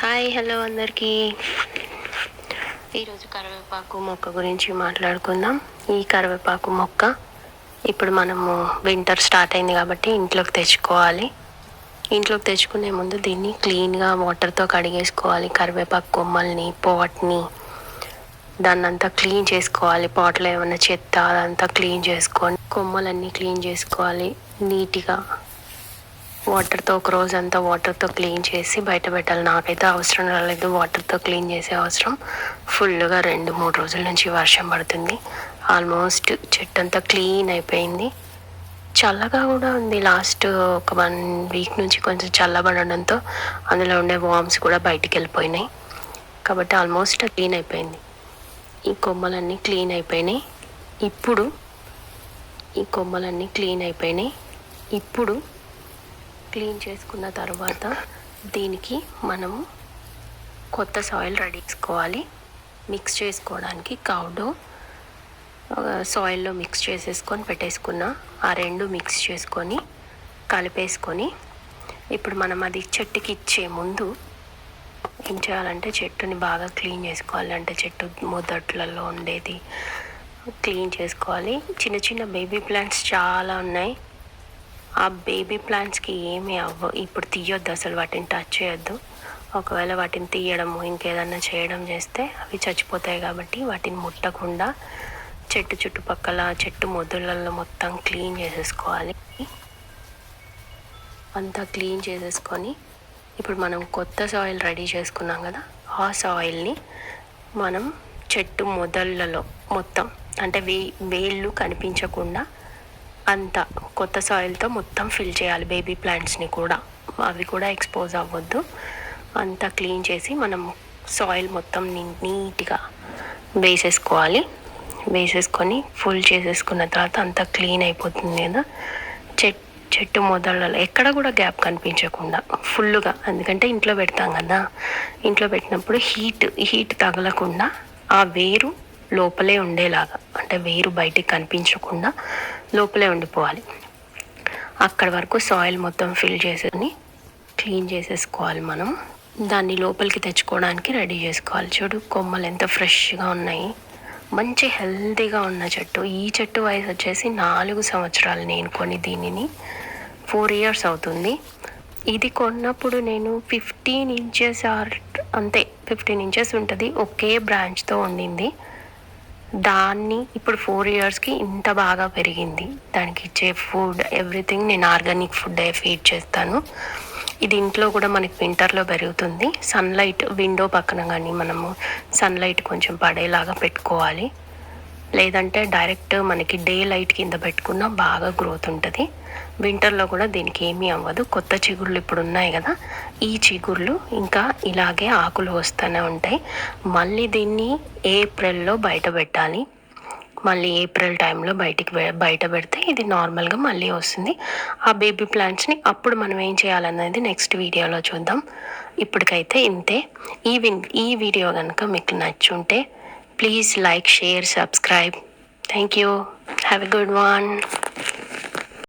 Hi hello అందరికీ. ఈరోజు కరివేపాకు మొక్క గురించి మాట్లాడుకుందాం. ఈ కరివేపాకు మొక్క ఇప్పుడు మనము వింటర్ స్టార్ట్ అయింది కాబట్టి ఇంట్లోకి తెచ్చుకోవాలి. ఇంట్లోకి తెచ్చుకునే ముందు దీన్ని క్లీన్గా వాటర్తో కడిగేసుకోవాలి. కరివేపాకు కొమ్మల్ని, పాట్ని దాన్నంతా క్లీన్ చేసుకోవాలి. పాట్లో ఏమైనా చెత్త అదంతా క్లీన్ చేసుకొని కొమ్మలన్నీ క్లీన్ చేసుకోవాలి నీట్గా. వాటర్తో ఒక రోజు అంతా వాటర్తో క్లీన్ చేసి బయట పెట్టాలి. నాకైతే అవసరం రాలేదు వాటర్తో క్లీన్ చేసే అవసరం. ఫుల్గా 2-3 రోజుల నుంచి వర్షం పడుతుంది. ఆల్మోస్ట్ చెట్టు అంతా క్లీన్ అయిపోయింది. చల్లగా కూడా ఉంది. లాస్ట్ ఒక 1 వీక్ నుంచి కొంచెం చల్లబడడంతో అందులో ఉండే వామ్స్ కూడా బయటికి వెళ్ళిపోయినాయి. కాబట్టి ఆల్మోస్ట్ క్లీన్ అయిపోయింది. ఈ కొమ్మలన్నీ క్లీన్ అయిపోయినాయి. ఈ కొమ్మలన్నీ క్లీన్ అయిపోయినాయి. ఇప్పుడు క్లీన్ చేసుకున్న తర్వాత దీనికి మనము కొత్త సాయిల్ రెడీ చేసుకోవాలి. మిక్స్ చేసుకోవడానికి కౌడో సాయిల్లో మిక్స్ చేసేసుకొని పెట్టేసుకున్న ఆ 2 మిక్స్ చేసుకొని కలిపేసుకొని ఇప్పుడు మనం అది చెట్టుకి ఇచ్చే ముందు ఏం చేయాలంటే చెట్టుని బాగా క్లీన్ చేసుకోవాలి. అంటే చెట్టు మొదట్లలో ఉండేది క్లీన్ చేసుకోవాలి. చిన్న చిన్న బేబీ ప్లాంట్స్ చాలా ఉన్నాయి. ఆ బేబీ ప్లాంట్స్కి ఏమీ అవ్వవు. ఇప్పుడు తీయొద్దు, అసలు వాటిని టచ్ చేయొద్దు. ఒకవేళ వాటిని తీయడము ఇంకేదన్నా చేయడం చేస్తే అవి చచ్చిపోతాయి. కాబట్టి వాటిని ముట్టకుండా చెట్టు చుట్టుపక్కల చెట్టు మొదళ్ళల్లో మొత్తం క్లీన్ చేసేసుకోవాలి. అంతా క్లీన్ చేసేసుకొని ఇప్పుడు మనం కొత్త సాయిల్ రెడీ చేసుకున్నాం కదా, ఆ సాయిల్ని మనం చెట్టు మొదళ్ళలో మొత్తం అంటే వేళ్ళు కనిపించకుండా అంతా కొత్త సాయిల్తో మొత్తం ఫిల్ చేయాలి. బేబీ ప్లాంట్స్ని కూడా, అవి కూడా ఎక్స్పోజ్ అవ్వద్దు. అంతా క్లీన్ చేసి మనం సాయిల్ మొత్తం నీట్గా వేసేసుకోవాలి. వేసేసుకొని ఫుల్ చేసేసుకున్న తర్వాత అంతా క్లీన్ అయిపోతుంది కదా. చెట్టు మొదళ్ళలో ఎక్కడ కూడా గ్యాప్ కనిపించకుండా ఫుల్గా, ఎందుకంటే ఇంట్లో పెడతాం కదా, ఇంట్లో పెట్టినప్పుడు హీట్ తగలకుండా ఆ వేరు లోపలే ఉండేలాగా, అంటే వేరు బయటికి కనిపించకుండా లోపలే ఉండిపోవాలి. అక్కడి వరకు సాయిల్ మొత్తం ఫిల్ చేసుకొని క్లీన్ చేసేసుకోవాలి. మనం దాన్ని లోపలికి తెచ్చుకోవడానికి రెడీ చేసుకోవాలి. చూడు కొమ్మలు ఎంత ఫ్రెష్గా ఉన్నాయి, మంచి హెల్తీగా ఉన్న చెట్టు. ఈ చెట్టు వయసు వచ్చేసి 4 సంవత్సరాలు. నేను కొని దీనిని 4 years అవుతుంది. ఇది కొన్నప్పుడు నేను 15 inches అంతే, 15 inches ఉంటుంది. ఒకే బ్రాంచ్తో ఉండింది. దాన్ని ఇప్పుడు 4 yearsకి ఇంత బాగా పెరిగింది. దానికి ఇచ్చే ఫుడ్ ఎవ్రీథింగ్ నేను ఆర్గానిక్ ఫుడ్ ఫీడ్ చేస్తాను. ఇది ఇంట్లో కూడా మనకి వింటర్లో పెరుగుతుంది. సన్లైట్ విండో పక్కన కానీ మనము సన్లైట్ కొంచెం పడేలాగా పెట్టుకోవాలి. లేదంటే డైరెక్ట్ మనకి డే లైట్ కింద పెట్టుకున్నా బాగా గ్రోత్ ఉంటుంది. వింటర్లో కూడా దీనికి ఏమీ అవ్వదు. కొత్త చిగుళ్ళు ఇప్పుడు ఉన్నాయి కదా, ఈ చిగుళ్ళు ఇంకా ఇలాగే ఆకులు వస్తూనే ఉంటాయి. మళ్ళీ దీన్ని ఏప్రిల్లో బయట పెట్టాలి. మళ్ళీ ఏప్రిల్ టైంలో బయట పెడితే ఇది నార్మల్గా మళ్ళీ వస్తుంది. ఆ బేబీ ప్లాంట్స్ని అప్పుడు మనం ఏం చేయాలన్నది నెక్స్ట్ వీడియోలో చూద్దాం. ఇప్పటికైతే ఇంతే. ఈ వీడియో కనుక మీకు నచ్చుంటే please like, share, subscribe. Thank you. Have a good one.